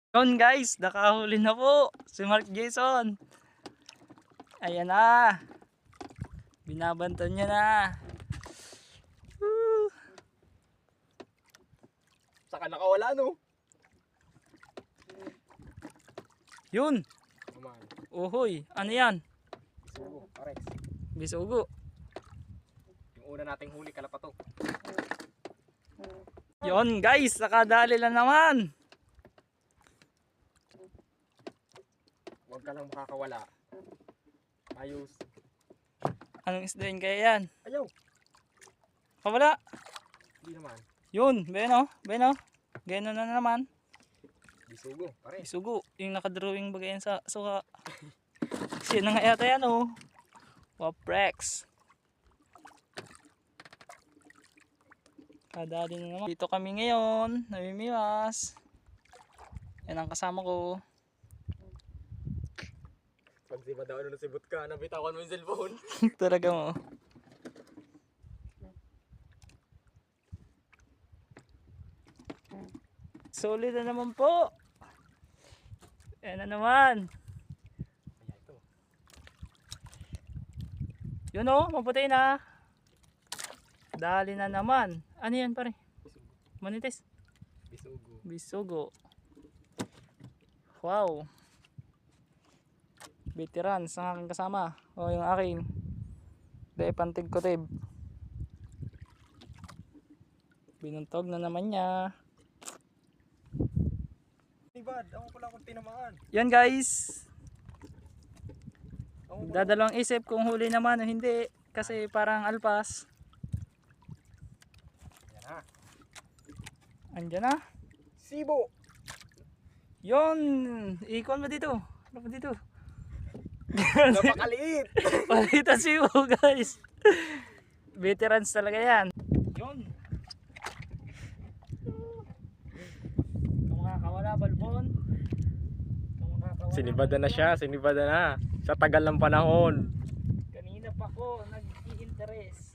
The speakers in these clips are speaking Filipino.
Yun guys, nakahuli na po si Mark Jason. Ayan na. Binabantan niya na. Woo. Saka nakawala no. Yun. Naman. Uhoy, ano yan? Bisugo, pares. Bisugo. Yung una nating huli kalapato. Yun guys, nakadali lang naman. Huwag ka lang makakawala. Ayos. Anong isda yun kaya yan? Ayaw. Kawala. Hindi naman. Yun, beno, beno. Gano na naman. Bisugo, pares. Bisugo, yung nakadrawing bagay yan sa suka. Sino nga yata yan oh. Waprex. Kadali na naman. Dito kami ngayon, namimiwas. Yan ang kasama ko. Pag si Madao na nasibot ka, nabitawan mo yung cellphone. Talaga mo. Solid na naman po. Yan na naman. Kaya ito. Yun o, maputi na. Dali na naman. Ano yan pare? Bisugo. Manitis. Bisugo. Bisugo. Wow. Veterans ang aking kasama. O yung aking. Dahil pantig ko tib. Binuntog na naman niya. Ibad, ako pala kung tinamaan. Yan guys. Ako pala. Dadalawang isip kung huli naman o hindi. Kasi parang alpas. Yan na. Andyan na. Sibo. Yon, ikon mo dito. Ano pa dito? Napakaliit. Palitan siyo guys. Veterans talaga yan. Yon. Kung makakawala balbon. Kung makakawala. Sinibada na siya, sinibada na. Sa tagal ng panahon. Kanina pa ko nag-i-interest.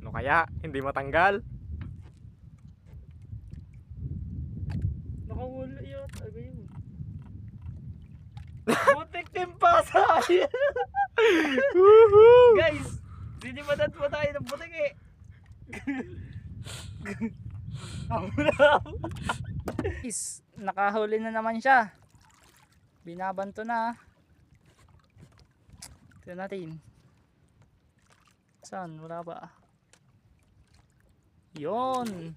Ano kaya? Hindi matanggal? Nakawala yun. Ano yun? Butik timpasay. Guys, sinibadan po tayo ng butik eh. Guys, nakahuli na naman siya. Binabanto na. Tignan natin. Saan? Wala ba? Yon.